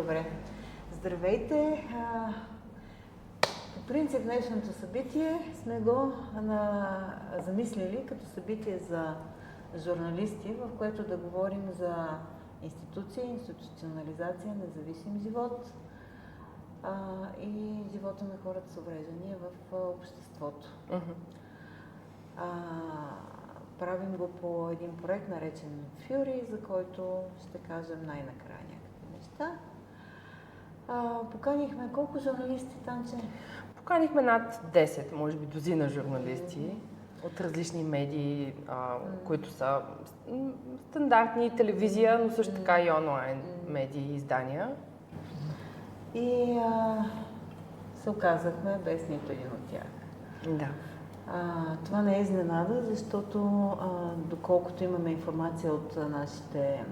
Добре. Здравейте! По принцип днешното събитие сме го замислили като събитие за журналисти, в което да говорим за институция, институционализация, независим живот и живота на хората с увреждания в обществото. Правим го по един проект, наречен Fury, за който ще кажем най-накрая някакви неща. Поканихме колко журналисти, Танче? Поканихме над 10, може би дозина журналисти от различни медии, които са стандартни телевизия, но също така и онлайн медии и издания. И се оказахме без нито един от тях. Да. Това не е изненада, защото доколкото имаме информация от нашите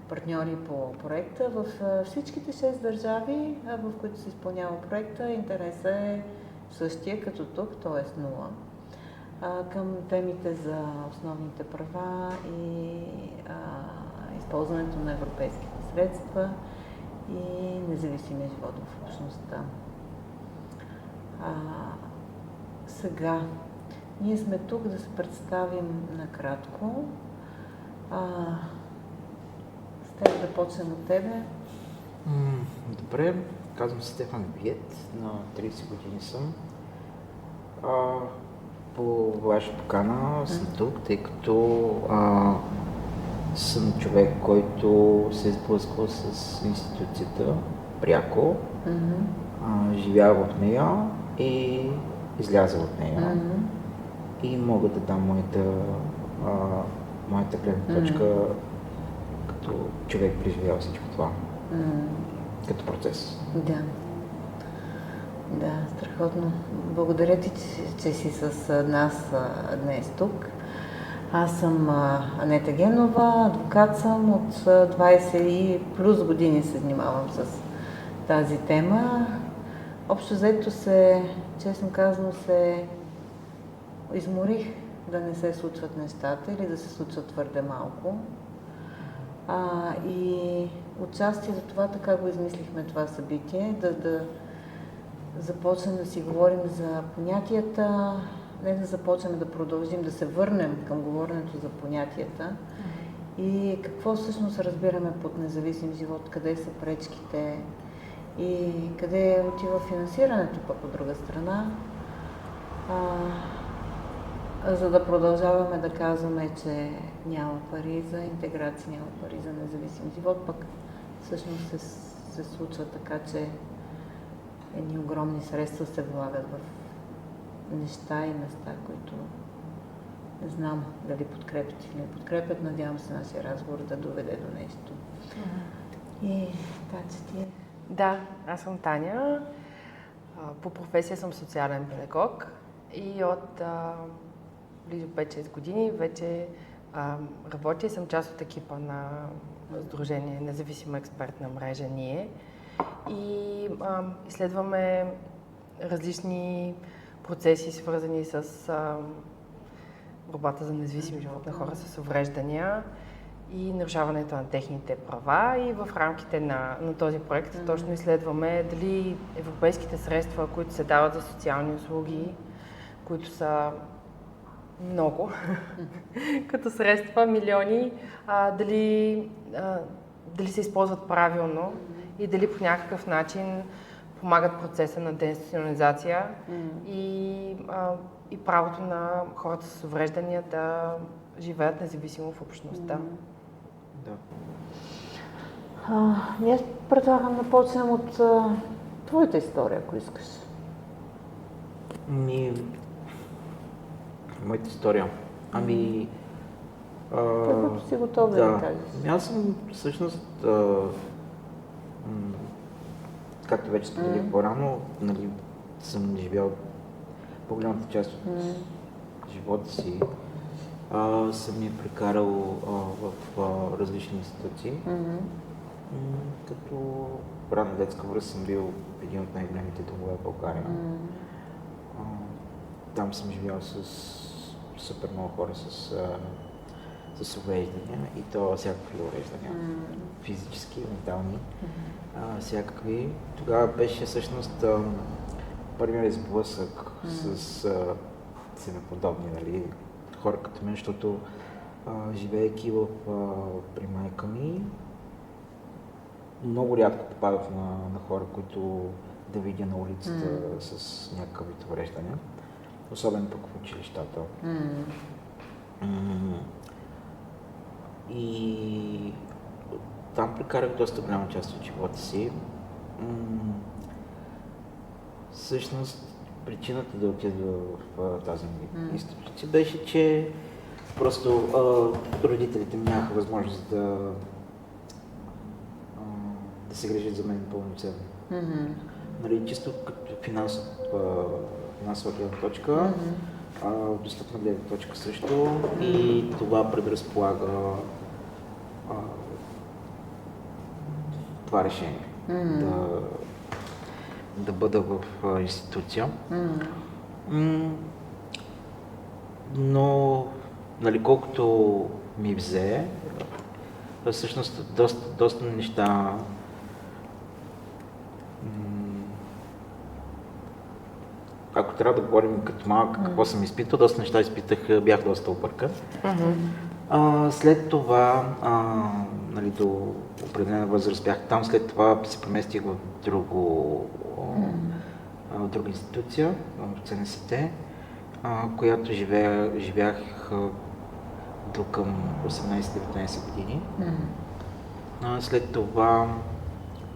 партньори по проекта, в всичките 6 държави, в които се изпълнява проекта, интересът е същия като тук, т.е. 0, към темите за основните права и използването на европейските средства и независимия живот в общността. Сега, ние сме тук да се представим накратко. Стеф, да почнем от тебе. Добре, казвам се Стефан Биет, на 30 години съм. По ваша покана съм тук, тъй като съм човек, който се е сблъскал с институцията пряко, живял в нея и излязъл от нея. И мога да дам моята гледна точка като човек преживял всичко това. Като процес. Да, страхотно. Благодаря ти, че си с нас днес тук. Аз съм Анета Генова, адвокат съм, от 20 и плюс години се занимавам с тази тема. Общо взето честно казано, се изморих да не се случват нещата или да се случват твърде малко. И отчасти за това така го измислихме това събитие, да започнем да си говорим за понятията, не да започнем да продължим, да се върнем към говоренето за понятията и какво всъщност разбираме под независим живот, къде са пречките и къде отива финансирането пък от друга страна, за да продължаваме да казваме, че няма пари за интеграция, няма пари за независим живот, пък всъщност се случва така, че едни огромни средства се влагат в неща и места, които не знам дали подкрепят или не подкрепят. Надявам се нашия разговор да доведе до нещо. И Танче, ти? Да, аз съм Таня. По професия съм социален педагог и от близо 5-6 години вече работя и съм част от екипа на Сдружение Независима експертна мрежа НИЕ и изследваме различни процеси, свързани с борбата за независим живот на хора с увреждания и нарушаването на техните права. И в рамките на този проект точно изследваме дали европейските средства, които се дават за социални услуги, които са много, като средства, милиони, дали се използват правилно и дали по някакъв начин помагат процеса на деинституционализация и правото на хората с увреждания да живеят независимо в общността. Аз предлагам да почнем от твоята история, ако искаш. Моята история. Каквото си готов да кажеш. Аз съм всъщност, както вече споделих по-рано, съм живял по-голямата част от живота си. Съм я прекарал в различни институции. Като рано детска възраст съм бил един от най-големите домове в България. Там съм живял с супер много хора с с увреждания и то всякакви увреждания, физически, ментални, всякакви. Тогава беше всъщност първият сблъсък с себеподобни, нали, хора като мен, защото живеейки при майка ми, много рядко попадах на хора, които да видя на улицата с някакъв вид увреждания, особено пък в училищата. И там прекарах доста голяма част от живота си. Всъщност, причината да отида в тази институция беше, че просто родителите ми нямаха възможност да се грижат за мен пълноценно. Нали, чисто като финансова гледна точка, достъпна гледна точка също, и това предразполага това решение да бъда в институция. Но, нали, колкото ми взе, всъщност доста неща ако трябва да говорим като малък какво съм изпитал, доста неща изпитах, бях доста объркан. След това, нали, до определена възраст бях там, след това се преместих в друга институция, в ЦНСТ, която живях до към 18-19 години. След това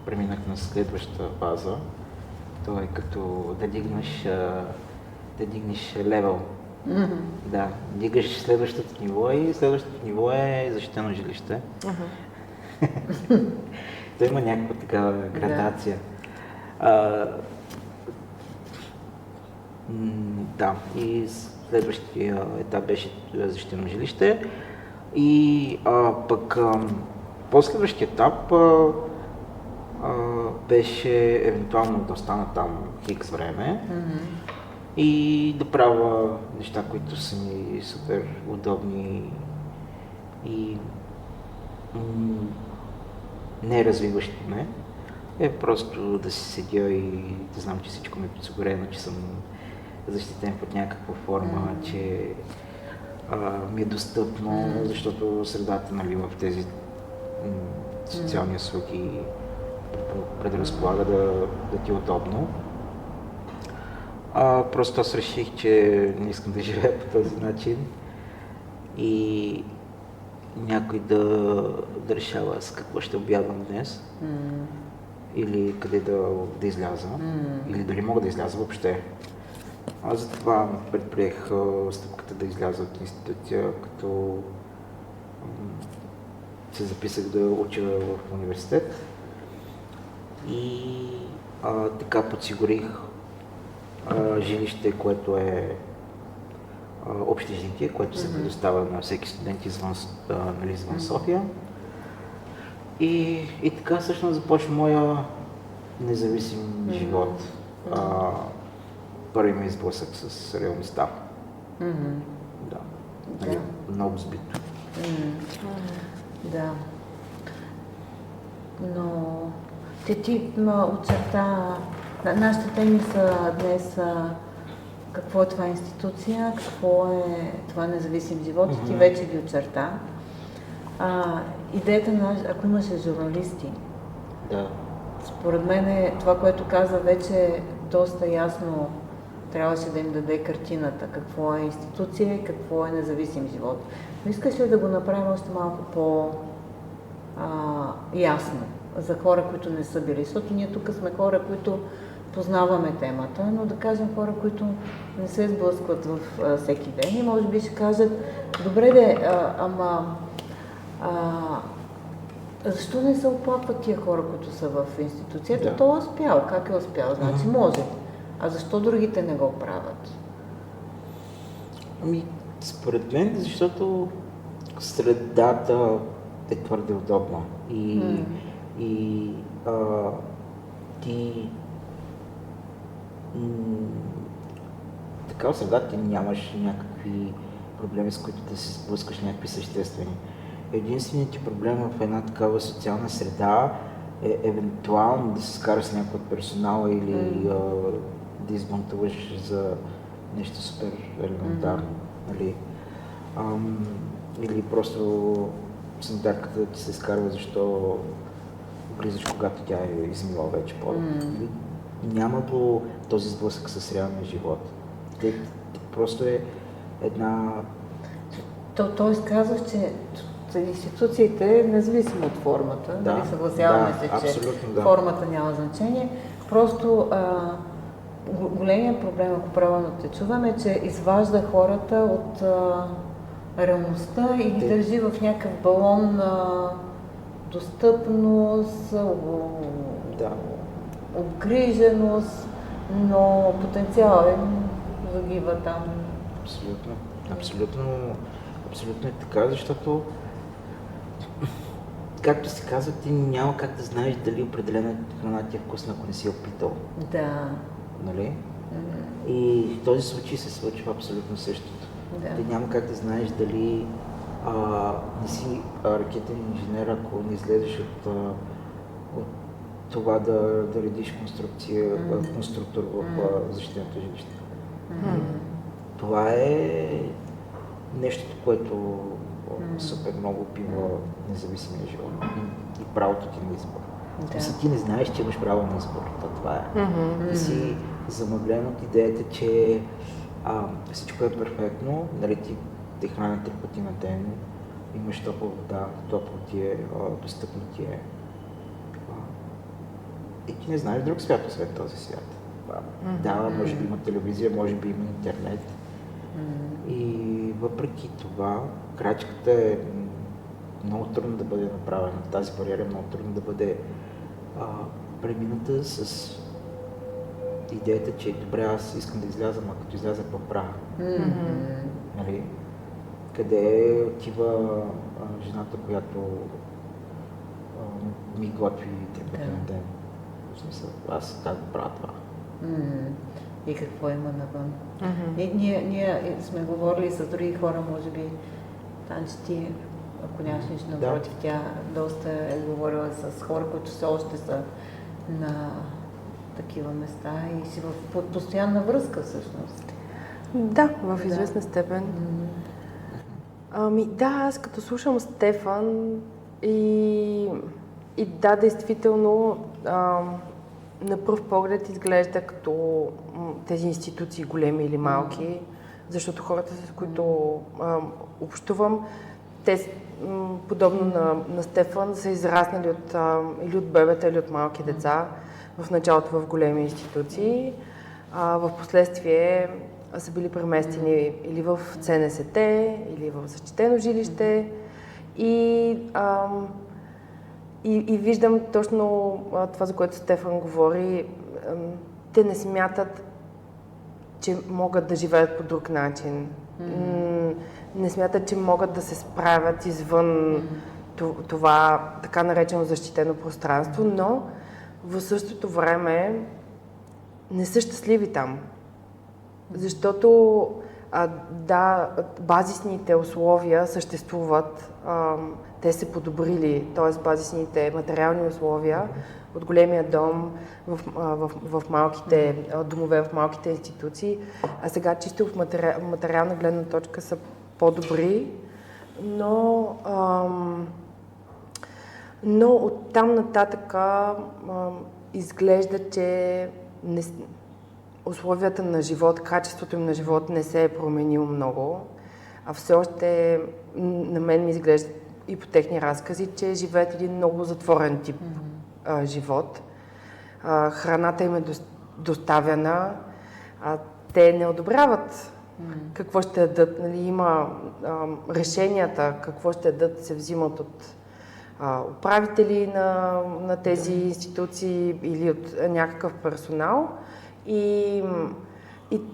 преминах на следващата фаза. Това е като да дигнеш левел. Да, дигаш следващото ниво и следващото ниво е защитено жилище. То има някаква такава градация. Да, и следващия етап беше защитено жилище. И пък последващия етап беше евентуално да остана там хикс време и да правя неща, които са ми супер удобни и не развиващи ме. Просто да си седя и да знам, че всичко ми е подсигурено, че съм защитен под някаква форма, че ми е достъпно, защото средата, нали, в тези социални услуги предразполага да ти е удобно. Просто аз реших, че не искам да живея по този начин и някой да решава с какво ще обядвам днес или къде да изляза, или дали мога да изляза въобще. Аз затова предприех стъпката да изляза от институция, като се записах да уча в университет и така подсигурих жилище, което е общежитие, което се предоставя на всеки студент извън София. И така всъщност започва моя независим живот. Първи ми изблъсък с реалността. Да. Нали, много сбито. Да. Но ти очерта. Нашите теми са днес какво е това институция, какво е това независим живот, и ти вече ги очерта. Идеята ако имаше журналисти, според мен това, което каза, вече доста ясно трябваше да им даде картината, какво е институция и какво е независим живот. Но искаш ли да го направим още малко по-ясно за хора, които не са били? Защото ние тук сме хора, които познаваме темата, но да кажем хора, които не се сблъскват всеки ден и може би ще кажат, добре защо не се оплакват тия хора, които са в институцията? Той е успял. Как е успял? Значи може. А защо другите не го правят? Според мен, защото средата е твърде удобна и ти такава среда ти нямаш някакви проблеми, с които да се сблъскаш, някакви съществени. Единственият ти проблем в една такава социална среда е евентуално да се скараш с някой от персонала или да избунтуваш за нещо супер елементарно. Нали? Или просто санитарката ти се изкарва, защо влизаш, когато тя е измила вече пода. Няма го този сблъсък с реалния живот. Просто е една... Тоест казваш, че институциите, независимо от формата, нали, съгласяваме се, че формата няма значение, просто големият проблем, ако правилно те чуваме, е, че изважда хората от реалността и ги държи в някакъв балон на достъпност, обгриженост, но потенциал загива там. Абсолютно е така, защото както се казва, ти няма как да знаеш дали определена храна ти е вкусна, ако не си опитал. Да. Нали? И в този случай се случва абсолютно същото. Да. Ти няма как да знаеш дали не си ракетен инженер, ако не излезеш от това да редиш конструктор в защитеното жилище. Това е нещото, което супер много бива независимия живот и правото ти на избор. Ти не знаеш, че имаш право на избор. Това е. Ти си замъглен от идеята, че всичко е перфектно, нали, ти храня 3 пъти на ден, имаш топла вода, топло ти е, достъпно ти е. И ти не знаеш друг свят, освен този свят. Да, може би има телевизия, може би има интернет. И въпреки това, крачката е много трудно да бъде направена. Тази бариера е много трудно да бъде премината с идеята, че добре, аз искам да изляза, а като изляза по-правя. Нали? Къде отива жената, която ми готви 3 пъти на ден? В смисъл, аз как да правя това? И какво има навън? Ние сме говорили с други хора, може би, Танче ти, ако нямаш нищо напротив, тя доста е говорила с хора, които все още са на такива места и си в постоянна връзка всъщност. Да, в известна степен. Аз като слушам Стефан и да, действително, на пръв поглед изглежда като тези институции големи или малки, защото хората, с които общувам, те, подобно на Стефан, са израснали или от бебета, или от малки деца, в началото в големи институции, в последствие са били преместени или в ЦНСТ, или в защитено жилище и виждам точно това, за което Стефан говори. Те не смятат, че могат да живеят по друг начин. Не смятат, че могат да се справят извън това така наречено защитено пространство, но в същото време не са щастливи там. Защото базисните условия съществуват, те се подобрили, т.е. базисните материални условия от големия дом в малките домове, в малките институции, а сега чисто в материална гледна точка са по-добри, но от там нататък изглежда, че условията на живот, качеството им на живот не се е променило много, а все още на мен ми изглежда и по техни разкази, че живеят един много затворен тип живот. Храната им е доставяна, те не одобряват какво ще ядат. Нали, има решенията какво ще ядат се взимат от управители на тези институции или от някакъв персонал. И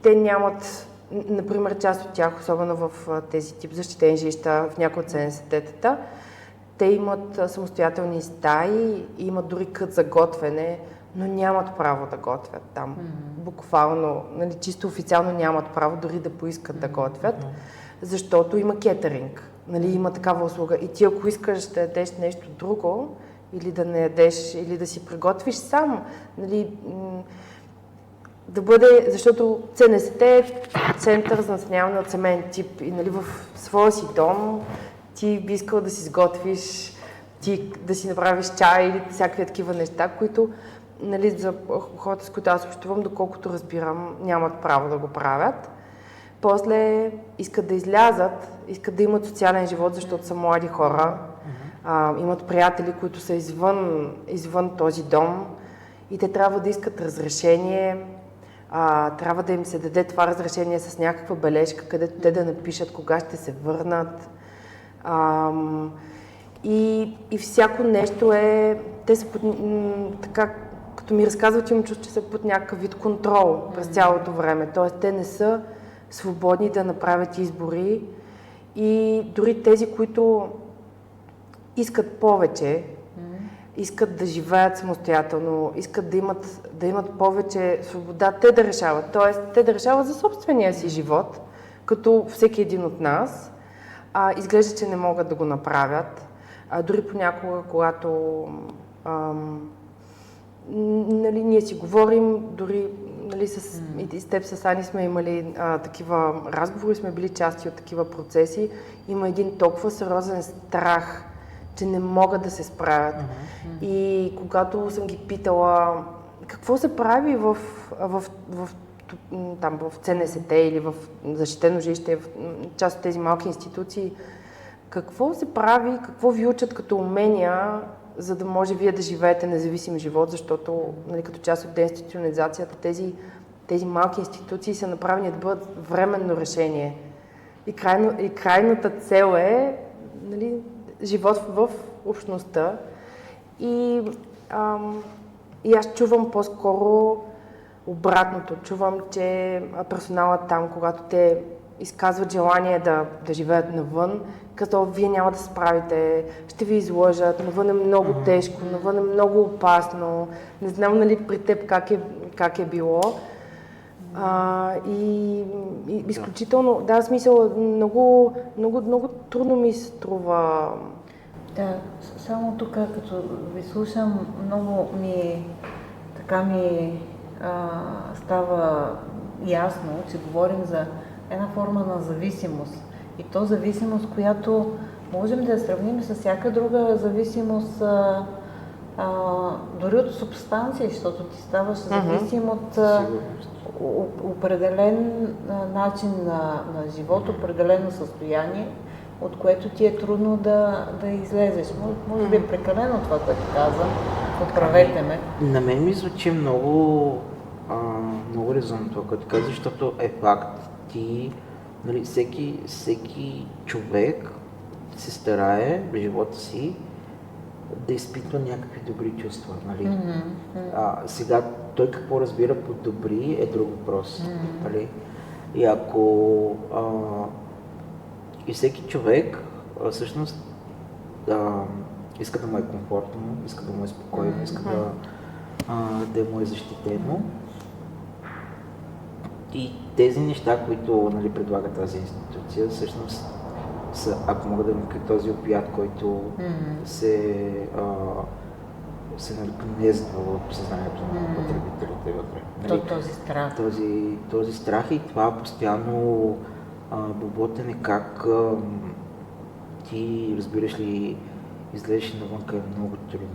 те нямат, например, част от тях, особено в тези тип защитени жилища, в някои от ЦНСТ-тата, те имат самостоятелни стаи, имат дори кът за готвене, но нямат право да готвят там. Буквално, нали, чисто официално нямат право дори да поискат да готвят. защото има кетеринг, нали, има такава услуга. И ти ако искаш да ядеш нещо друго, или да не ядеш, или да си приготвиш сам, нали, да бъде, защото ЦНСТ е център за настаняване от семейен тип и нали, в своя си дом ти би искал да си сготвиш, ти да си направиш чай или всякакви такива неща, които нали, за хората, с които аз общувам, доколкото разбирам, нямат право да го правят. После искат да излязат, искат да имат социален живот, защото са млади хора, имат приятели, които са извън този дом и те трябва да искат разрешение, трябва да им се даде това разрешение с някаква бележка, където те да напишат кога ще се върнат. И всяко нещо е... Те са така, като ми разказват, имам чувство, че са под някакъв вид контрол през цялото време. Тоест, те не са свободни да направят избори и дори тези, които искат повече, искат да живеят самостоятелно, искат да имат повече свобода, те да решават. Тоест, те да решават за собствения си живот, като всеки един от нас. Изглежда, че не могат да го направят. Дори понякога, когато нали, ние си говорим, дори нали, и с теб, с Ани сме имали такива разговори, сме били части от такива процеси. Има един толкова сериозен страх, че не могат да се справят. И когато съм ги питала какво се прави в ЦНСТ или в защитено жилище, в част от тези малки институции, какво се прави, какво ви учат като умения, за да може вие да живеете независим живот, защото нали, като част от деинституционализацията тези малки институции са направени да бъдат временно решение. И крайната цел е нали, живот в общността. И аз чувам по-скоро обратното. Чувам, че персоналът там, когато те изказват желание да живеят навън, като вие няма да се справите, ще ви излъжат, навън е много тежко, навън е много опасно. Не знам нали при теб как е било. И изключително, да, смисъл, много трудно ми се струва. Да, само тук, като ви слушам, много ми става ясно, че говорим за една форма на зависимост. И то зависимост, която можем да я сравним с всяка друга зависимост, дори от субстанции, защото ти ставаш зависим от определен начин на живот, определено състояние, от което ти е трудно да излезеш. Може би е прекалено това, което казвам. Поправете ме. На мен ми звучи много резонно това, което казваш, защото е факт. Нали, всеки човек се старае в живота си да изпитва някакви добри чувства. Нали? Сега той какво разбира под добри е друг въпрос. Нали? И ако и всеки човек всъщност иска да му е комфортно, иска да му е спокойно, иска да му е защитено. И тези неща, които нали, предлага тази институция, всъщност са, ако мога да кажа, този опият, който се гнезда в съзнанието на потребителите вътре. Нали? Този страх. Този страх и това постоянно боботене, как ти, разбираш ли, излезеш навънка е много трудно.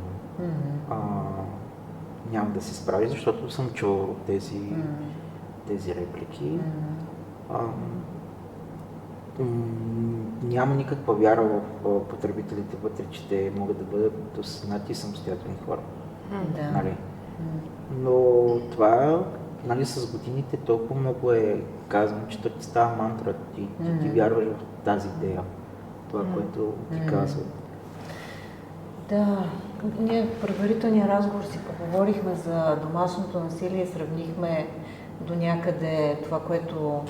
Няма да се справи, защото съм чувал тези реплики. Няма никаква вяра в потребителите вътре, че те могат да бъдат осъзнати и самостоятелни хора. Нали? Но това нали, с годините толкова много е казано, че то ти става мантра, ти вярваш в тази идея, това, което ти казват. Да, ние в предварителния разговор си поговорихме за домашното насилие, сравнихме до някъде това, което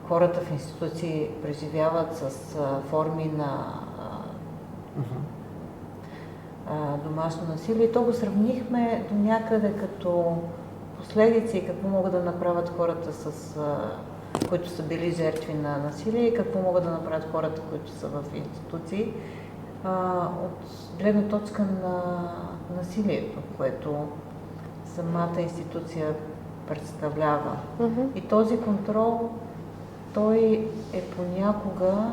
хората в институции преживяват с форми на домашно насилие. То го сравнихме до някъде като последици и какво могат да направят хората с които са били жертви на насилие и какво могат да направят хората, които са в институции. От гледна точка на насилието, което самата институция представлява. И този контрол, той е понякога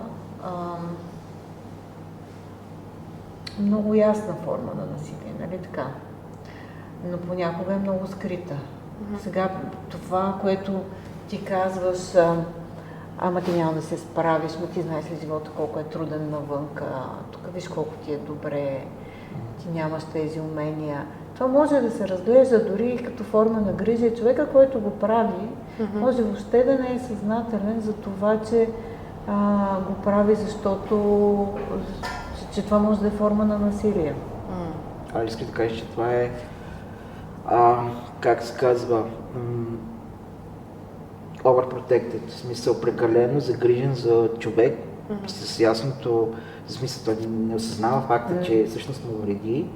много ясна форма на насилие, нали така? Но понякога е много скрита. Сега това, което ти казваш, ама ти няма да се справиш, ма ти знаеш ли живота колко е труден навънка, тук виж колко ти е добре, ти нямаш тези умения. Това може да се разглежда дори като форма на грижа и човека, който го прави, може въобще да не е съзнателен за това, че го прави, защото че това може да е форма на насилие. Искам да кажа, че това е, как се казва, overprotected, в смисъл прекалено загрижен за човек, с ясното, в смисъл той не осъзнава факта, че всъщност му вреди,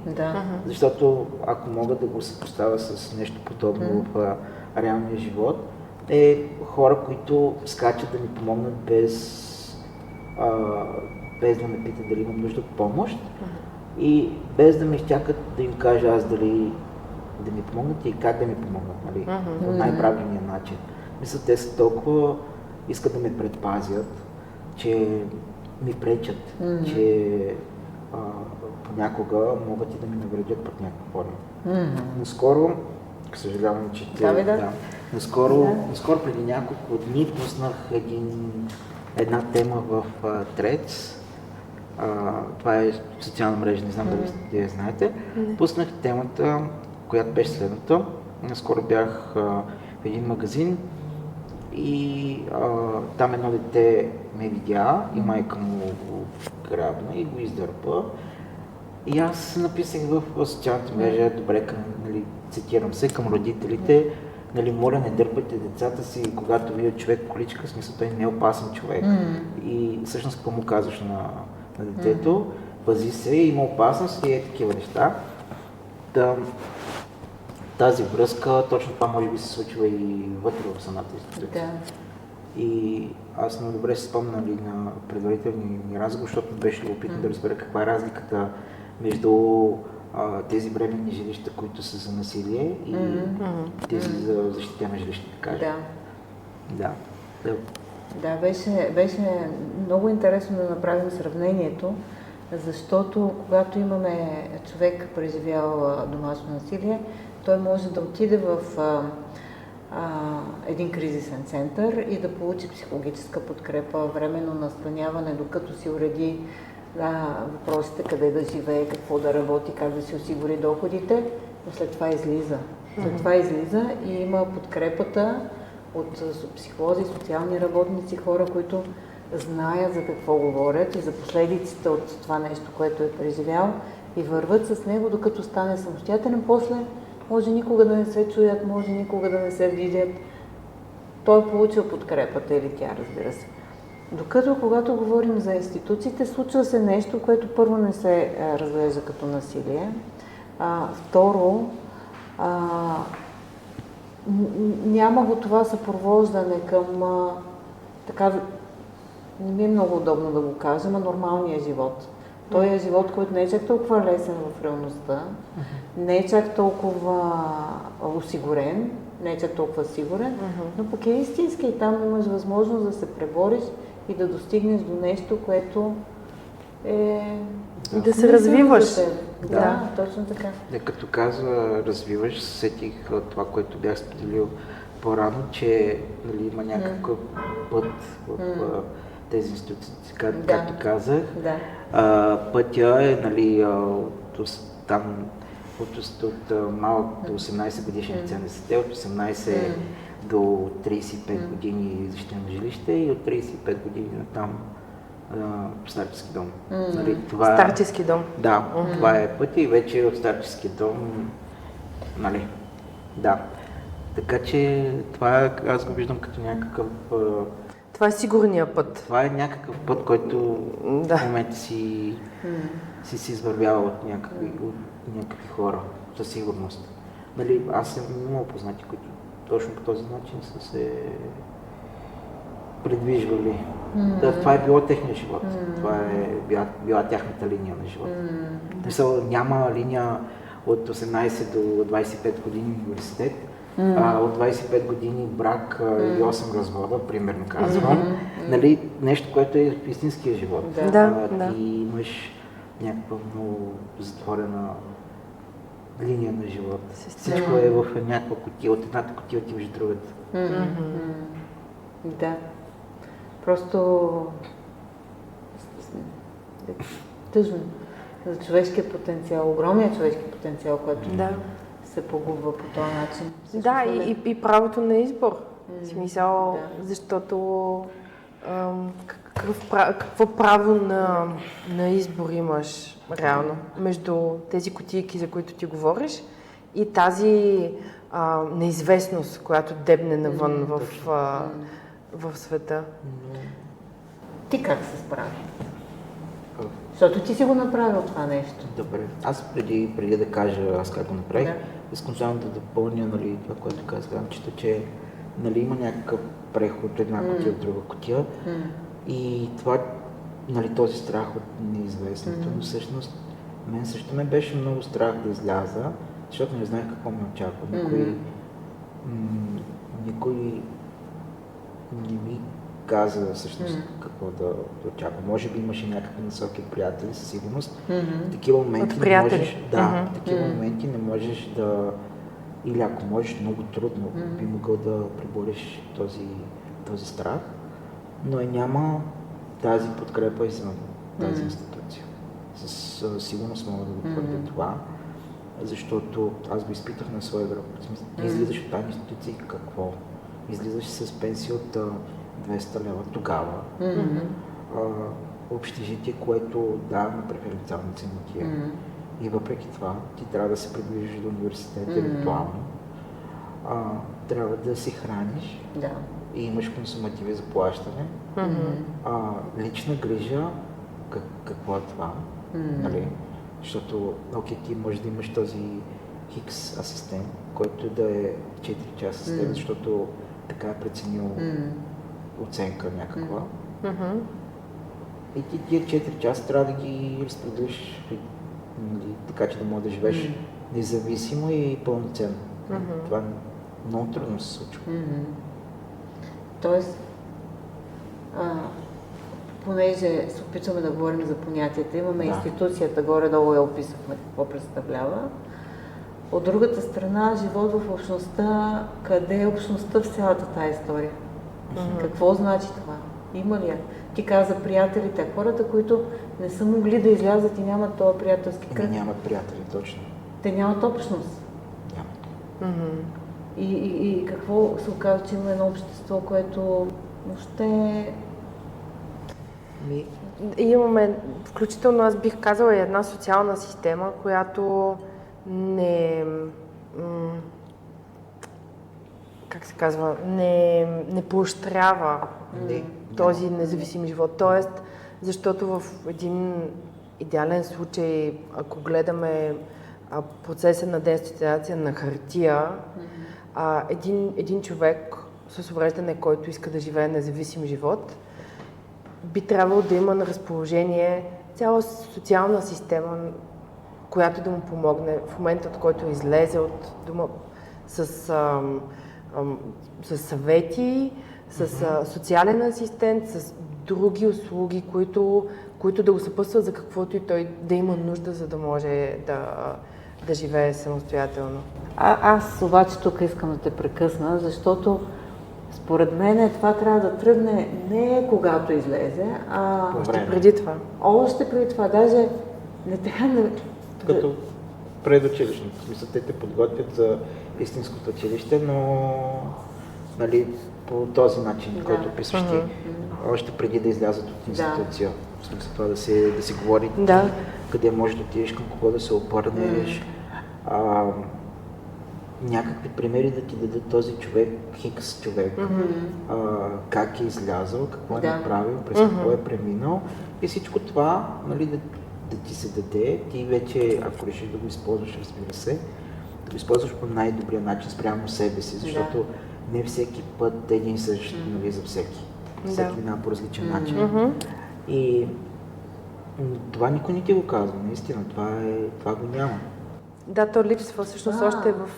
защото ако мога да го съпоставя с нещо подобно в реалния живот, е хора, които скачат да ми помогнат без да ме питат дали имам нужда от помощ и без да ме изчакат да им кажа аз дали да ми помогнат и как да ми помогнат, нали, по най-правилния начин. Мисля, те са толкова искат да ме предпазят, че ми пречат, че понякога могат и да ми навредят под някаква форма. Наскоро, съжалявам, че наскоро преди няколко дни пуснах една тема в Threads. Това е социална мрежа, не знам дали я знаете. Пуснах темата, която беше следната. Наскоро бях в един магазин и там едно дете ме видя и майка му го грабна и го издърпа. И аз написах в социалната мрежа, добре, нали, цитирам се, към родителите, нали, моля, не дърпайте децата си, когато видят човек по количка, в смисъл той не е опасен човек. И всъщност какво му казваш на детето, пази се, има опасност и такива неща. Тази връзка, точно това може би се случва и вътре в самата институция. И аз много добре се спомня на предварителни разговори, защото беше любопитно да разбера каква е разликата между тези временни жилища, които са за насилие и тези за защитено жилище, да кажа. Да, беше много интересно да направим сравнението, защото когато имаме човек преживял домашно насилие, той може да отиде в един кризисен център и да получи психологическа подкрепа, временно настаняване, докато си уреди въпросите къде да живее, какво да работи, как да си осигури доходите, но след това излиза. След това излиза и има подкрепата от психолози, социални работници, хора, които знаят за какво говорят и за последиците от това нещо, което е преживял и върват с него, докато стане самостоятелен. После може никога да не се чуят, може никога да не се видят. Той е получил подкрепата или тя, разбира се. Докато когато говорим за институциите, случва се нещо, което първо не се разглежда като насилие. Второ, няма го това съпровождане към така, не ми е много удобно да го кажа, нормалния живот. Той е живот, който не е чак толкова лесен в реалността, не е чак толкова осигурен, не е чак толкова сигурен, но пък е истински и там имаш възможност да се пребориш и да достигнеш до нещо, което е... Да се развиваш. Да, точно така. Като казва развиваш, сетих това, което бях споделил по-рано, че нали, има някакъв път в тези институции, както казах. Пътя е нали, от малък до 18 годишни деца на сете, от 18 до 35 години защитено жилище и от 35 години там старчески дом. Нали, това, старчески дом? Да, това е пътя и вече от старчески дом, нали, да. Така че това аз го виждам като някакъв... Това е сигурния път. Това е някакъв път, който в момента си извървява от някакви хора, със сигурност. Нали, аз съм имал познати, които точно по този начин са се придвижвали. Да, това е било техния живот. Това е била тяхната линия на живот. Мисъл, няма линия от 18 до 25 години университет, от 25 години брак и 8 развода, примерно казвам. Нали, нещо, което е в истинския живот. Ти имаш някаква много затворена линия на живот. Всичко е в някаква кутия, от едната кутия отиваш в другата. Да. Просто тъжно за човешкия потенциал, огромният човешки потенциал, който се погубва по този начин. Да, и правото на избор. В смисъл, защото какво право на избор имаш реално между тези кутийки, за които ти говориш, и тази неизвестност, която дебне навън в света. Ти как се справи? Защото ти си го направил това нещо. Добре. Аз преди да кажа аз как го направих, искам само да допълня, нали, това, което казах, че нали, има някакъв преход от една кутия в друга кутия и това, нали, този страх от неизвестното, но всъщност мен също ме беше много страх да изляза, защото не знаех какво ме очаква. Никой не ми каза всъщност какво да очаква. Може би имаше някакви насоки от приятели, със сигурност. В такива моменти не можеш, в такива моменти не можеш да, или ако можеш, много трудно би могъл да пребориш този страх, но няма тази подкрепа извън тази институция. Със сигурност мога да го твърдя това, защото аз го изпитах на своя гръб. Излизаш от тази институция и какво? Излизаш с пенсия от 200 лева тогава. Общежитие, което дава на преференциални цени. И въпреки това ти трябва да се придвижиш до университета евентуално. Трябва да се храниш и имаш консумативи за плащане. Лична грижа, какво е това? Нали? Защото, ти можеш да имаш този хикс асистент, който да е 4 часа с теб, защото така е преценил оценка някаква. И ти тия 4 часа трябва да ги разпределиш, така че да можеш да живееш независимо и пълноценно. Това много трудно се случва. Тоест, понеже се опитваме да говорим за понятията, имаме институцията, горе-долу я описахме какво представлява. От другата страна, живот в общността, къде е общността в цялата тази история? Какво значи това? Има ли я? Ти каза приятелите, хората, които не са могли да излязат и нямат този приятелски кръг. Нямат приятели, точно. Те нямат общност. Нямат. И какво се оказва, че има едно общество, което въобще... Имаме, включително аз бих казала, една социална система, която не поощрява този независим живот. Тоест, защото в един идеален случай, ако гледаме процеса на деинституционализация на хартия, един човек с увреждане, който иска да живее независим живот, би трябвало да има на разположение цяла социална система, която да му помогне в момента, от който излезе от дома с съвети, с социален асистент, с други услуги, които да го съпътстват за каквото и той да има нужда, за да може да живее самостоятелно. Аз обаче тук искам да те прекъсна, защото според мен това трябва да тръгне не когато излезе, а още преди това. Още преди това. Даже не трябва да... Като предучилищно. В смисъл, те подготвят за истинското училище, но нали, по този начин, който описваш ти, още преди да излязат от институция. В смисъл това да се говори къде можеш да отидеш, към кого да се обърнеш. Някакви примери да ти дадат този човек, хикс човек, как е излязъл, какво е направил, през какво е преминал и всичко това, нали, да ти се даде, ти вече, ако решиш да го използваш, разбира се, да го използваш по най-добрия начин спрямо себе си, защото не всеки път е един същ, нали, за всеки. всеки минава по различен начин. И това никой не ти го казва, наистина, това го няма. Да, то липсва всъщност още в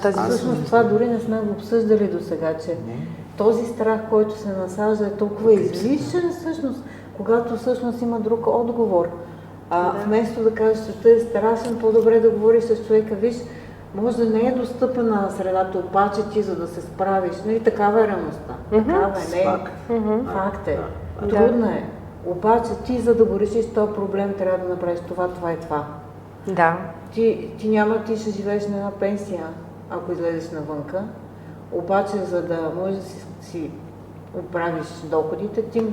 тази... Всъщност това дори не сме го обсъждали до сега, че този страх, който се насажда, е толкова излишен всъщност, когато всъщност има друг отговор. Вместо да кажеш, че е страшен, по-добре да говориш с човека, виж, може да не е достъпна средата, обаче ти за да се справиш. Нали, такава е реалността. Такава е, не е. Факт е. Трудно е. Обаче ти за да го решиш този проблем трябва да направиш това, това и това. Да. Ти ще живееш на една пенсия, ако излезеш навънка. Обаче за да можеш да си оправиш доходите, ти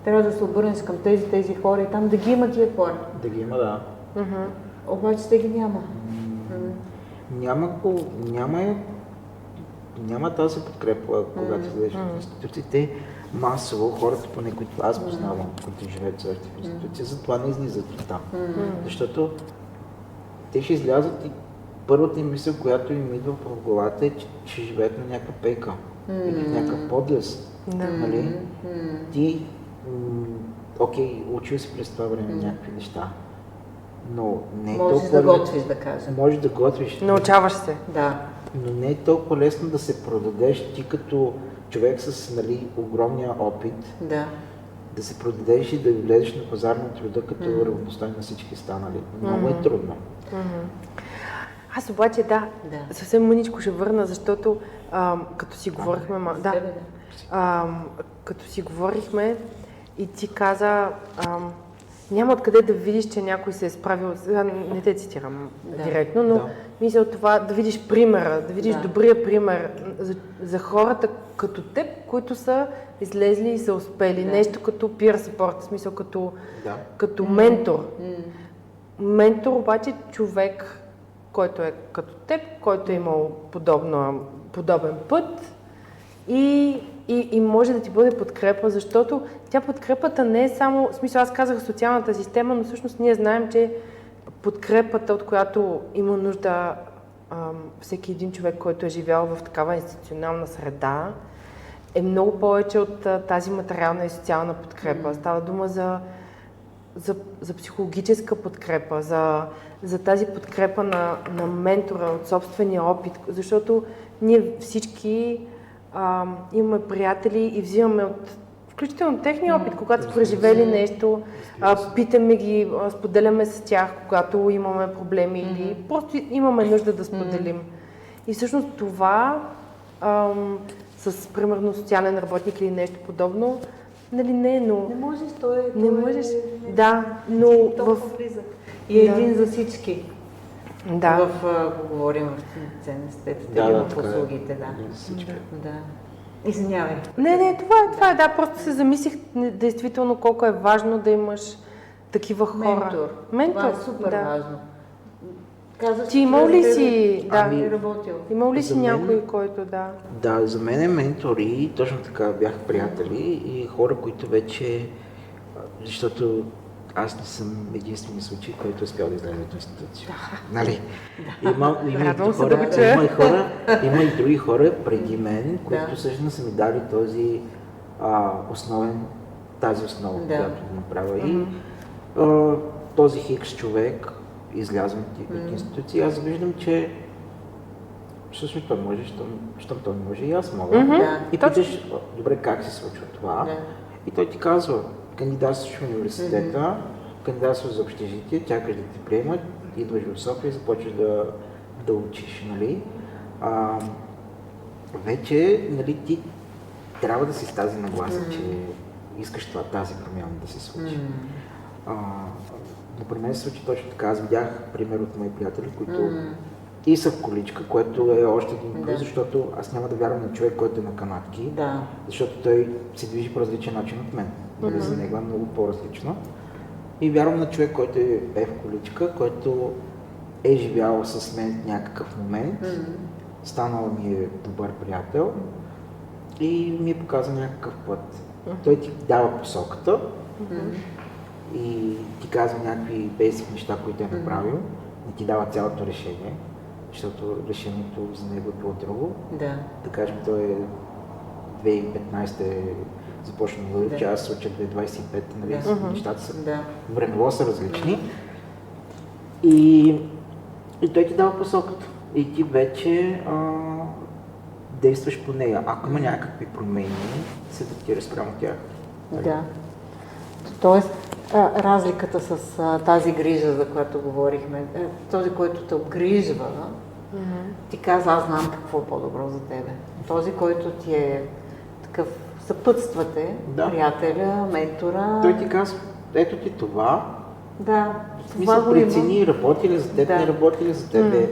трябва да се обърнеш към тези хора и там да ги има тия хора. Да ги има, да. Обаче те ги няма. Няма тази подкрепа, когато излезеш в институциите. Масово хората, поне които аз познавам, които живеят в институция, затова не излизат от там. Защото те ще излязат и първата им мисъл, която им идва в главата е, че живеят на някаква пейка или някакъв подлез. Нали? Ти, окей, учил си през това време някакви неща, но не е можеш толкова... да готвиш, да кажем. Можеш да готвиш. Научаваш се. Да. Но не е толкова лесно да се продадеш ти като човек с огромния опит, да се продадеш и да влезеш на пазар на труда като равностойно на всички станали. Много е трудно. Аз обаче съвсем мъничко ще върна, защото като си говорихме... като си говорихме и ти каза, няма откъде да видиш, че някой се е справил, не те цитирам директно, но мисля това да видиш примера, да видиш добрия пример за хората като теб, които са излезли и са успели. Нещо като peer support, в смисъл като ментор. Ментор обаче човек, който е като теб, който е имал подобен път и може да ти бъде подкрепа, защото тя подкрепата не е само, в смисъл аз казах социалната система, но всъщност ние знаем, че подкрепата, от която има нужда всеки един човек, който е живял в такава институционална среда, е много повече от тази материална и социална подкрепа. Става дума за психологическа подкрепа, за тази подкрепа на ментора от собствения опит, защото ние всички имаме приятели и взимаме включително техния опит, когато са преживели нещо, питаме ги, споделяме с тях, когато имаме проблеми или просто имаме нужда да споделим. И всъщност това с, примерно, социален работник или нещо подобно, нали не, но... Не можеш, не можеш. Да, но и един за всички. Да. Говорим в ценностите, в услугите, Извинявай. Не, това е, просто се замислих действително колко е важно да имаш такива хора. Ментор. Това е супер важно. Казваш, ти имал ли си, работил? Имал ли си някой, който Да, за мен е ментори, точно така бяха приятели и хора, които вече, защото аз не съм единствения случай, който е успял да излезе от институция. Нали? Има и други хора преди мен, които всъщност са ми дали тази основа, която направя. И този хикс човек излязва от институция. Аз виждам, че всъщност той може, щом той не може и аз мога. И питаш, добре, как се случва това? И той ти казва, кандидатстваш в университета, кандидатстваш за общежитие, чакаш да те приемат, идваш в София и започваш да учиш, нали? Вече, нали, ти трябва да си с тази нагласа, че искаш тази промяна да се случи. Например, се случи точно така. Аз видях пример от мои приятели, които и са в количка, което е още един плюс, защото аз няма да вярвам на човек, който е на канатки, защото той се движи по различен начин от мен. За него е много по-различно. И вярвам на човек, който е в количка, който е живял с мен в някакъв момент, станал ми е добър приятел и ми е показал някакъв път. Той ти дава посоката и ти казва някакви basic неща, които е направил, не ти дава цялото решение, защото решението за него е било друго. Да кажем, той е 2015 започна да уча, аз уча 2025, нали, нещата са времево са различни. И той ти дава посоката. И ти вече действаш по нея. Ако има някакви промени, се адаптираш спрямо тях. Да. Тоест, разликата с тази грижа, за която говорихме, този, който те обгрижва, ти каза, аз знам какво е по-добро за тебе. Този, който ти е такъв, съпътствате, приятеля, ментора. Той ти казва, ето ти това. Да. В смисъл, прецени, работи ли за теб, не работи ли за тебе.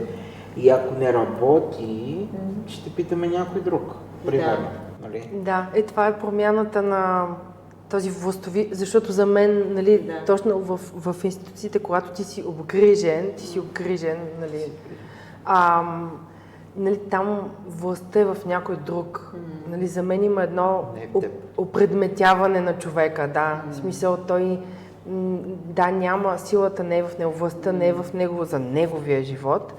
И ако не работи, ще питаме някой друг. Примерно. Нали? Да, това е промяната на този властови, защото за мен, нали, точно в институциите, когато ти си обгрижен, нали, нали, там властта е в някой друг. Нали, за мен има едно опредметяване на човека, в смисъл той, няма, силата не е в него, властта не е в него за неговия живот,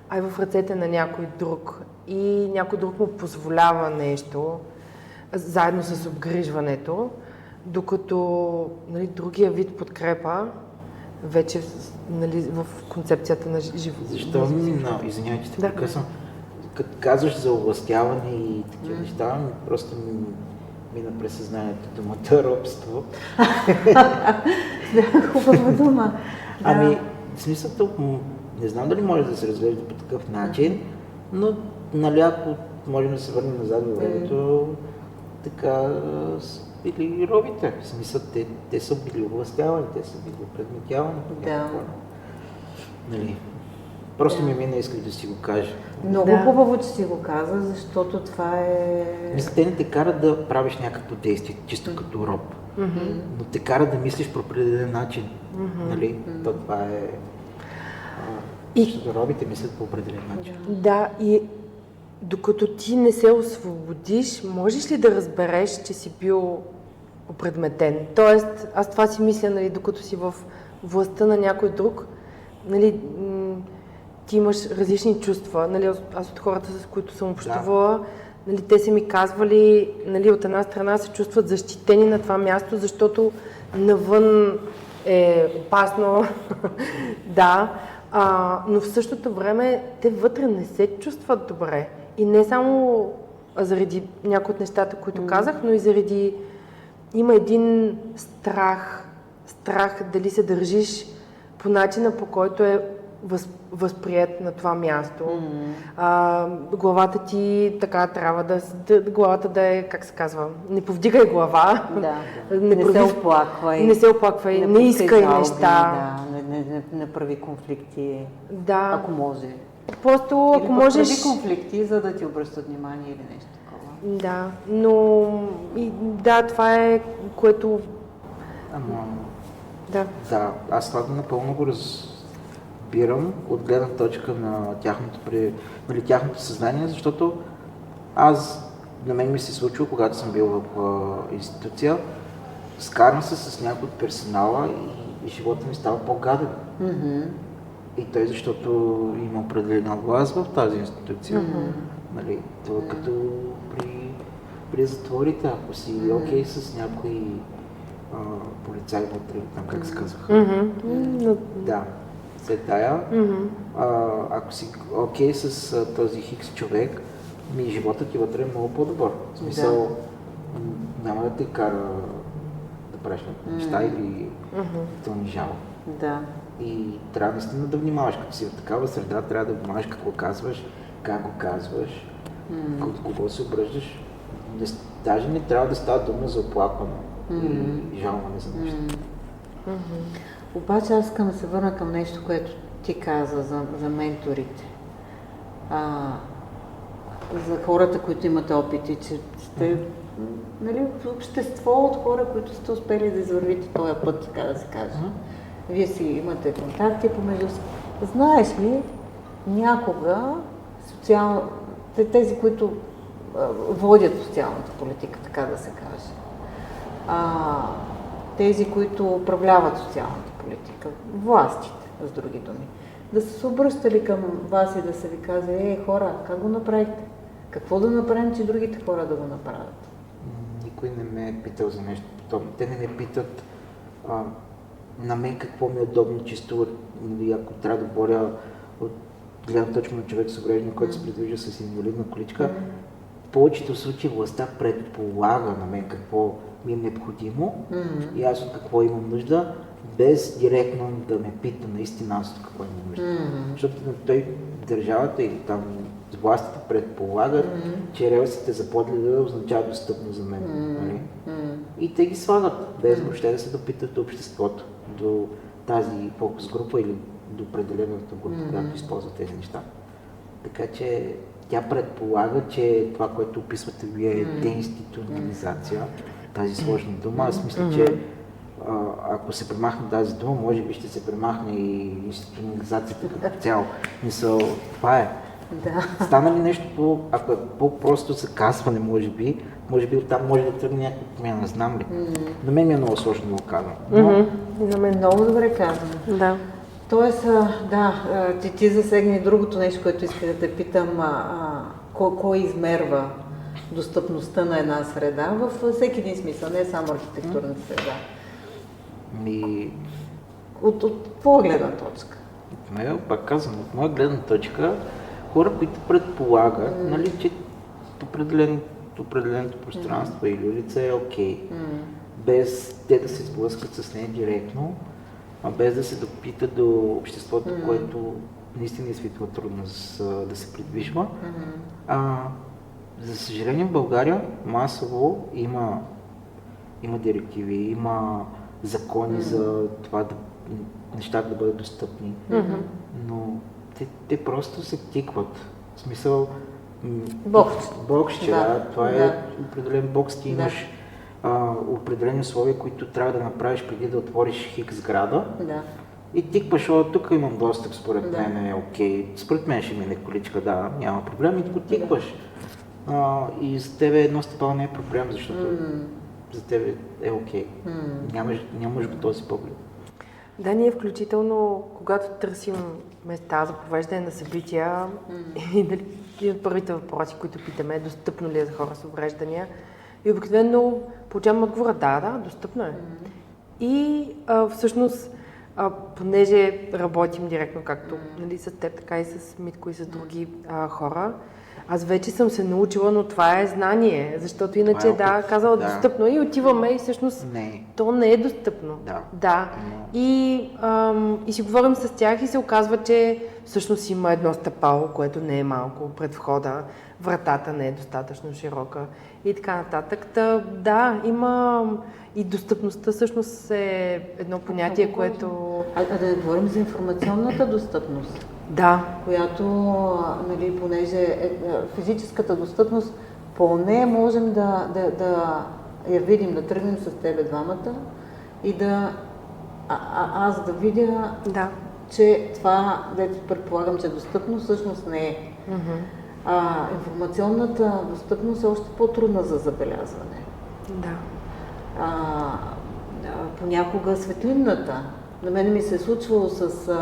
а е в ръцете на някой друг. И някой друг му позволява нещо, заедно с обгрижването, докато, нали, другия вид подкрепа вече, нали, в концепцията на живота. Защо извинявайте, те прекъсвам. Като казваш за овластяване и такива неща, просто мина през съзнанието думата робство. Хубава дума. В смисъл, не знам дали може да се разглежда по такъв начин, но нали, ако можем да се върнем назад във времето, така били робите. В смисъл, те са били овластявани, те са били предметявани. Нали. Просто ми мина, исках да си го кажа. Много хубаво, че си го каза, защото това е... Мисля, те не те карат да правиш някакво действие, чисто като роб, но те карат да мислиш по определен начин. Нали? То това е... Защото робите мислят по определен начин. Да, и докато ти не се освободиш, можеш ли да разбереш, че си бил опредметен? Тоест, аз това си мисля, нали, докато си в властта на някой друг, нали, ти имаш различни чувства. Нали, аз от хората, с които съм общувала, нали, те са ми казвали, нали, от една страна се чувстват защитени на това място, защото навън е опасно, но в същото време те вътре не се чувстват добре. И не само заради някои от нещата, които казах, но и заради... Има един страх дали се държиш по начина, по който е възприет на това място. Главата ти така трябва главата да е, как се казва, не повдигай глава. Не се оплаквай. Не се оплаквай, не искай неща. Не прави конфликти, ако може. Просто ако можеш... Прави конфликти, за да ти обръщат внимание или нещо такова. Да, но... това е, което... Аз това напълно го разбирам от гледна точка на тяхното съзнание, защото на мен ми се случва, когато съм бил в институция, скарам се с някой от персонала и живота ми става по-гаден. И той, защото има определена власт в тази институция. Нали, това като при затворите, ако си окей с някои полицаи вътре, там как се казваха. След тая, ако си окей с този хикс човек, животът ти вътре е много по-добър. В смисъл, няма да те кара да правиш неща или да те унижава. И трябва наистина да внимаваш, като си в такава среда, трябва да внимаваш какво казваш, как го казваш, от кого се обръждаш. Даже не трябва да става дума за оплакване и жалване за нещо. Обаче аз искам да се върна към нещо, което ти каза за менторите. За хората, които имат опити, че сте в общество от хора, които сте успели да извървите този път, така да се каже. Вие си имате контакти помежду си. Знаеш ли, някога тези, които водят социалната политика, така да се каже, тези, които управляват социалната политика, властите, с други думи, да са се обръщали към вас и да са ви казали, хора, как го направихте? Какво да направим, че другите хора да го направят? никой не ме е питал за нещо подобно. Те не ме питат на мен какво ми е удобно, чисто, ако трябва да говоря от гледна точка на човек с увреждане, който се придвижва с инвалидна количка. В повечето случаи властта предполага на мен какво ми е необходимо и аз от какво имам нужда, без директно да ме пита наистина аз от какво имам нужда. Защото той, държавата или там властите предполагат, че релсите за подледа означава достъпно за мен. Нали? И те ги слагат, без въобще да се допитат до обществото, до тази фокус група или до определената група, която използва тези неща. Така че тя предполага, че това, което описвате вие е деинституционализация, тази сложна дума. Аз мисля, че ако се премахне тази дума, може би ще се премахне и институционализацията като цяло. Мисъл, това е. Да. Стана ли нещо ако е по-просто заказване, може би оттам може да тръгне някаква промяна, знам ли. На мен ми е много сложно да го казвам. На мен много добре казвам. Да. Тоест, ти засегна и другото нещо, което исках да те питам, кой измерва достъпността на една среда във всеки един смисъл, не само архитектурната среда. От твоя гледна точка? Пак казвам, от моя гледна точка, хора, които предполагат, нали, че определеното пространство или улица е окей, без те да се сблъскат с нея директно, без да се допита до обществото, което наистина изпитва трудност да се придвижва. За съжаление в България масово има директиви, има закони за това нещата да бъдат достъпни, но те просто се тикват. В смисъл, боксче, това е определен бокс, ти имаш определени условия, които трябва да направиш преди да отвориш хикс сграда. И тикваш, тук имам достъп, според мен е окей. Според мен ще мине количка, няма проблем, и го тикваш. И за тебе едно стъпало не е проблем, защото за тебе е окей. Нямаш го този поглед. Да, ние включително, когато търсим места за провеждане на събития, и от първите въпроси, които питаме, достъпно ли е за хора с увреждания, и обикновено получавам отговора, да, достъпно е. И всъщност, понеже работим директно, както с теб, така и с Митко и с други хора, аз вече съм се научила, но това е знание, защото иначе казала достъпно и отиваме и всъщност то не е достъпно. И си говорим с тях и се оказва, че всъщност има едно стъпало, което не е малко пред входа, вратата не е достатъчно широка и така нататък. Има и достъпността всъщност е едно понятие, което... Да говорим за информационната достъпност. Да. Която, понеже физическата достъпност, по нея можем да я видим, да тръгнем с тебе двамата и аз да видя, че това, дето предполагам, че е достъпно, всъщност не е. Информационната достъпност е още по-трудна за забелязване. Понякога светлинната. На мен ми се е случвало с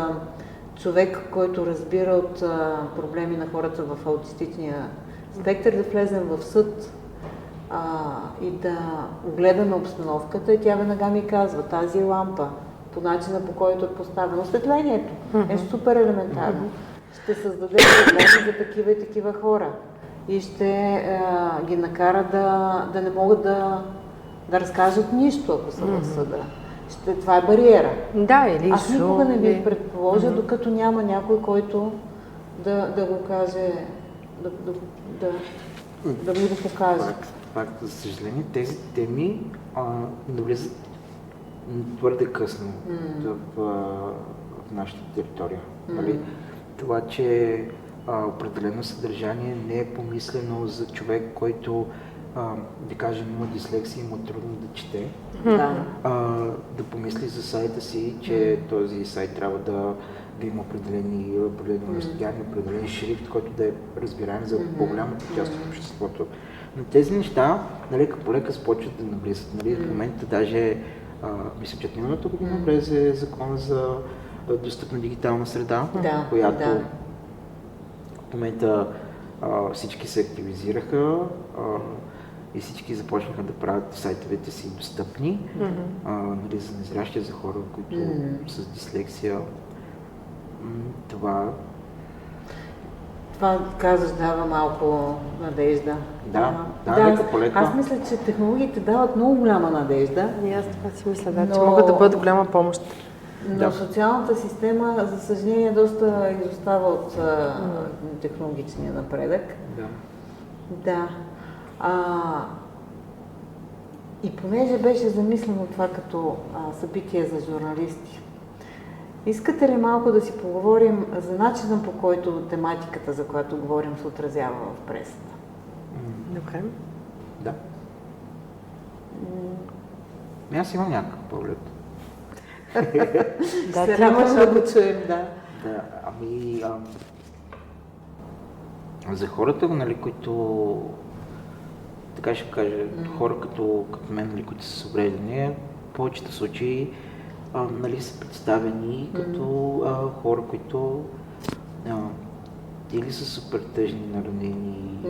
човек, който разбира от проблеми на хората в аутистичния спектър, да влезем в съд и да огледаме обстановката, и тя веднага ми казва, тази лампа, по начина по който е поставено осветлението, е супер елементарно. Ще създаде проблеми за такива и такива хора и ще ги накара да не могат да разкажат нищо, ако са в съда. Това е бариера. Аз никога не ви предположа, докато няма някой, който да го каже, да ми го покаже. Пак, за съжаление, тези теми навлизат твърде късно в нашата територия. Това, че определено съдържание не е помислено за човек, който да кажем, има дислексия, има трудно да чете, да помисли за сайта си, че този сайт трябва да има определени разстояния, определен шрифт, който да е разбираем за по-голямата част от обществото. Но тези неща лека по лека започват да навлизат. В момента даже, мисля, че миналата година влезе закона за достъпна дигитална среда, която в момента всички се активизираха и всички започнаха да правят сайтовете си достъпни, нали, за незрящи, за хора, които с дислексия. Това казваш, дава малко надежда. Да, лека по лека. Аз мисля, че технологиите дават много голяма надежда. И аз това си мисля, че могат да бъдат голяма помощ. Но социалната система, за съжаление, доста изостава от технологичния напредък. Да. И понеже беше замислено това като събитие за журналисти, искате ли малко да си поговорим за начина, по който тематиката, за която говорим, се отразява в пресата? Добре. Да. Аз имам някакъв поглед. Сега може да го чуем, да. За хората, нали, които, така ще кажа, хора като мен, нали, които са с увреждания, в повечето случаи нали, са представени като хора, които или са супер тъжни, наранени,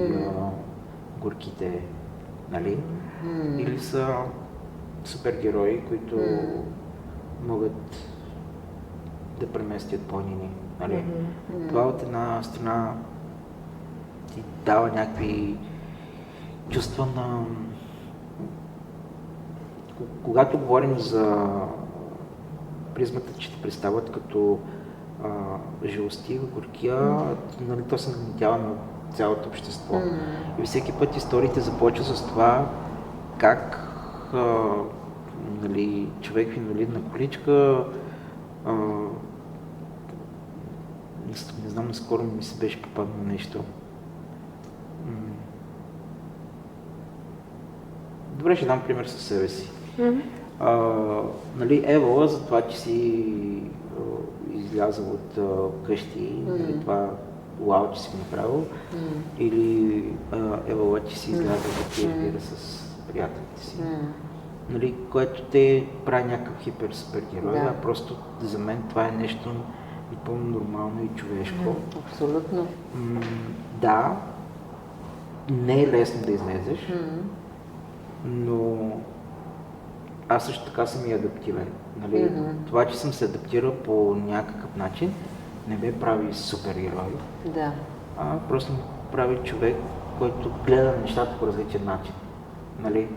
горките, нали, или са супергерои, които могат да преместят планини. Нали? Това от една страна ти дава някакви чувства на... Когато говорим за призмата, че те представят като жалостива, горкия, нали, то се нагнетява на цялото общество. И всеки път историите започва с това как нали, човек в инвалидна количка, не знам, наскоро ми се беше попаднало нещо. Добре, ще дам пример със себе си. Нали, Евала за това, че си излязъл от къщи, нали, това уау, че си го направил, или Евала, че си излязъл да пиеш с приятелите си. Нали, което те прави някакъв хипер-супергерой, а просто за мен това е нещо напълно нормално и човешко. Абсолютно. Да, не е лесно да излезеш, но аз също така съм и адаптивен. Нали? Това, че съм се адаптирал по някакъв начин, не ме прави супергерой, просто ме прави човек, който гледа нещата по различен начин. Нали?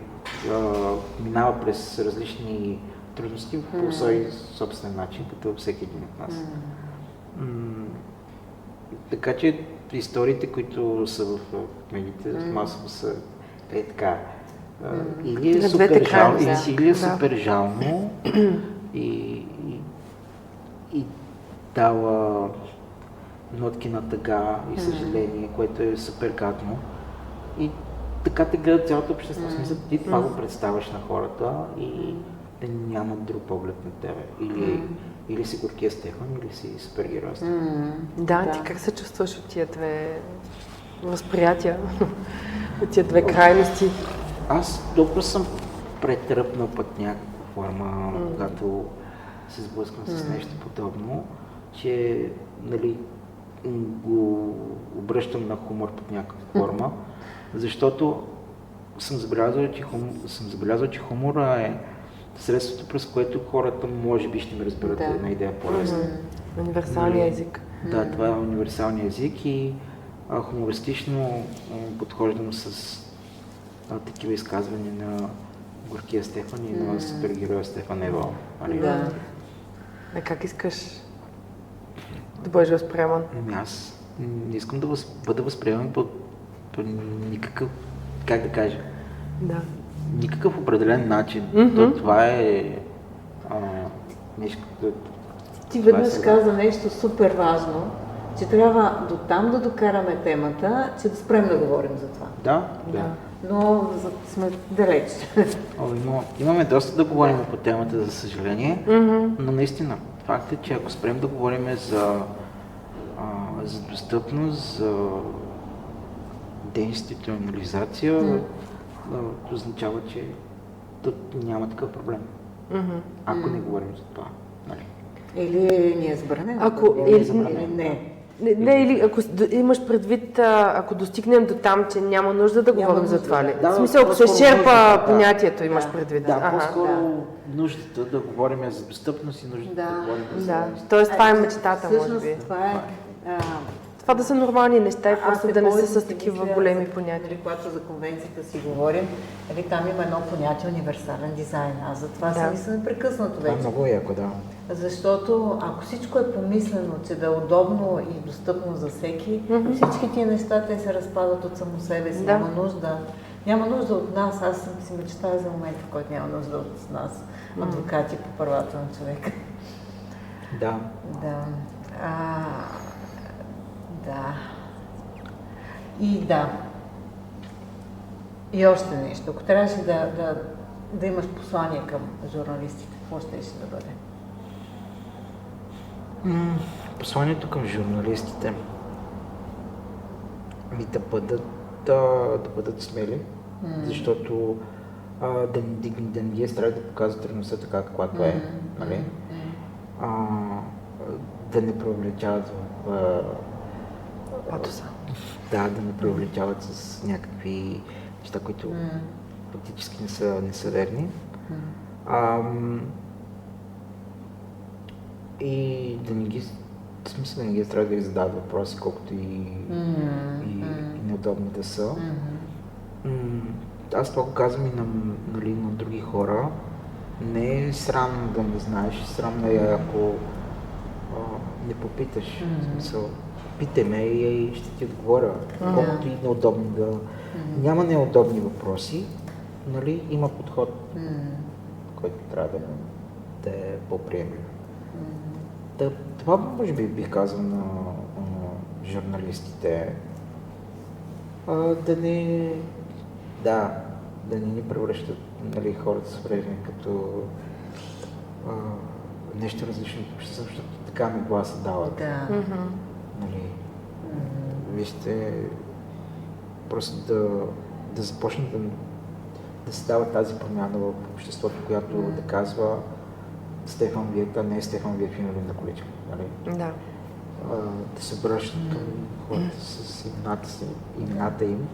Минава през различни трудности по свой собствен начин, като всеки един от нас. Така че историите, които са в медиите, масово са така. Или е супер жално, или е супер жално и дава нотки на тъга и съжаление, което е супер гадно. И така те гледат цялото общество. В смисъл, ти това го представяш на хората и те нямат друг поглед на тебе. Или си горкия Стефан, или си супергерой Стефан. Да, ти как се чувстваш от тия две възприятия, от тия две крайности? Аз толкова съм претръпнал път някаква форма, когато се сблъскам с нещо подобно, че нали, го обръщам на хумор под някаква форма, защото съм забелязал, че хумора е средството, през което хората може би ще ми разберат една идея по-лесно. Универсалния език. Да, това е универсалния език и хумористично подхождам с такива изказвания на горкия Стефан и на супергероя Стефан Евал. А как искаш да бъдеш възприеман? Аз не искам да бъда възприеман по никакъв, как да кажа, никакъв определен начин. Това е нещо, като... Ти веднъж каза нещо супер важно, че трябва до там да докараме темата, че да спрем да говорим за това. Да. Но сме далеч. Имаме доста да говорим по темата, за съжаление, но наистина, факт е, че ако спрем да говорим за достъпност, за деинституционализация, означава, че тук няма такъв проблем. Ако не говорим за това. Нали? Или ни е забранено. Не. Не, или ако имаш предвид, ако достигнем до там, че няма нужда да говорим за това ли? Да, в смисъл, ако се изчерпа понятието, имаш предвид. Да, по-скоро нуждата да говорим за достъпност и нуждата да говорим за... Да, тоест това е мечтата, може всъщност, би. това е... Това да са нормални неща и просто да не са с си такива мисля, големи понятия. Когато за конвенцията си говорим, там има едно понятие универсален дизайн. Аз за това съм мисля непрекъснато вече. Това е много яко, да. Защото ако всичко е помислено, че да е удобно и достъпно за всеки, всички тия неща те се разпадат от само себе си. Няма нужда. Няма нужда от нас. Аз съм си мечтая за момента, в който няма нужда от нас. Адвокати по правата на човека. Да. Да. Да. И да. И още нещо. Ако трябваше да имаш послание към журналистите, какво ще да бъде? Посланието към журналистите да бъдат смели, защото да не ги е страх да показват реалността така, каквато е. Нали? Да не преувеличават в патоса. Да не преувеличават с някакви неща, които практически не са верни. И да не ги е страх да ги задават въпроси, колкото и неудобни да са. Аз това го казвам и на други хора. Не е срам да не знаеш, срам е ако не попиташ. В смисъл, питай ме и ще ти отговоря, колкото и неудобни да... Няма неудобни въпроси, нали? Има подход, който трябва да е по-приемлив. Това може би бих казал на журналистите, да не ни превръщат, нали, хората с увреждане като нещо различно от обществото, защото така ми гласа дават. Нали, вижте, просто да започне да се дава тази промяна в обществото, която да казва Стефан Виев, не е Стефан Виев инвалидна количка. Нали? Да. Да се връщат към хората с имената им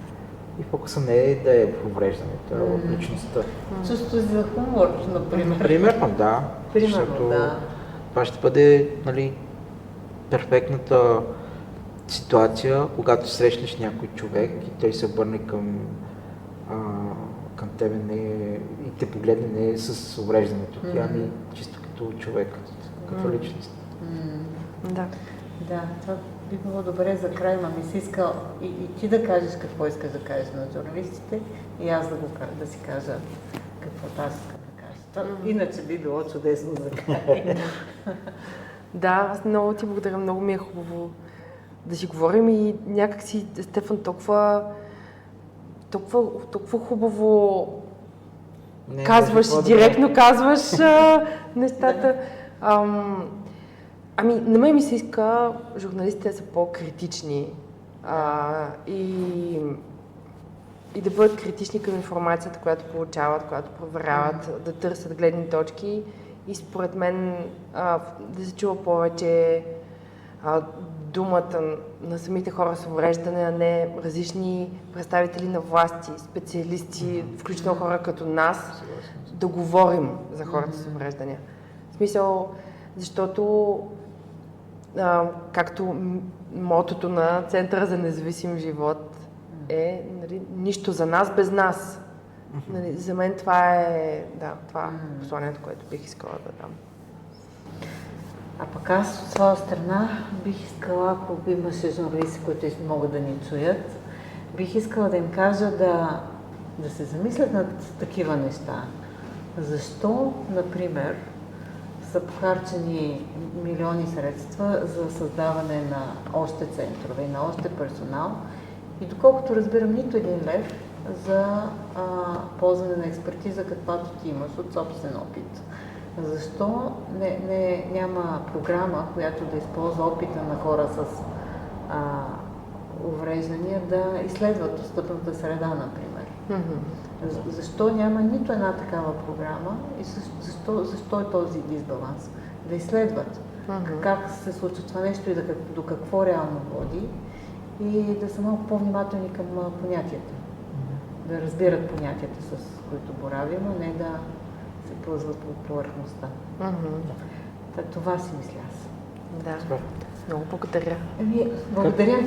и фокуса не е да е в увреждането, а в личността. Чувството за хумор, например. Примерно, да. Защото това ще бъде, нали, перфектната ситуация, когато срещнеш някой човек и той се обърне към тебе и те погледне не с увреждането, ами чисто като човек, като личност. Да. Да, това би било добре за край, ма ми се иска и ти да кажеш какво искаш да кажеш на журналистите и аз да си кажа какво аз искам да кажа. Това иначе би било чудесно за край. Да, аз много ти благодаря, много ми е хубаво да си говорим и някак си, Стефан, толкова хубаво казваш, директно казваш нещата. На мен ми се иска журналистите да са по-критични и да бъдат критични към информацията, която получават, която проверяват, да търсят гледни точки и според мен да се чува повече думата на самите хора с увреждане, а не различни представители на власти, специалисти, включително хора като нас, да говорим за хората с увреждания. В смисъл, защото както мотото на Центъра за независим живот е, нали, нищо за нас без нас. Нали, за мен това е посланието, което бих искала да дам. А пък аз от своя страна бих искала, ако имаше журналисти, които могат да ни чуят, бих искала да им кажа да се замислят над такива неща. Защо, например, са похарчени милиони средства за създаване на още центрове и на още персонал и доколкото разбирам нито един лев за ползване на експертиза, каквато ти имаш от собствен опит. Защо няма програма, която да използва опита на хора с увреждания да изследват достъпната среда, например? Защо няма нито една такава програма и защо е този дисбаланс? Да изследват. как се случва това нещо и до какво реално води и да са малко по-внимателни към понятията. Да разбират понятията, с които боравим, а не да се плъзват по повърхността. Това си мисля аз. Да, много благодаря. Благодаря.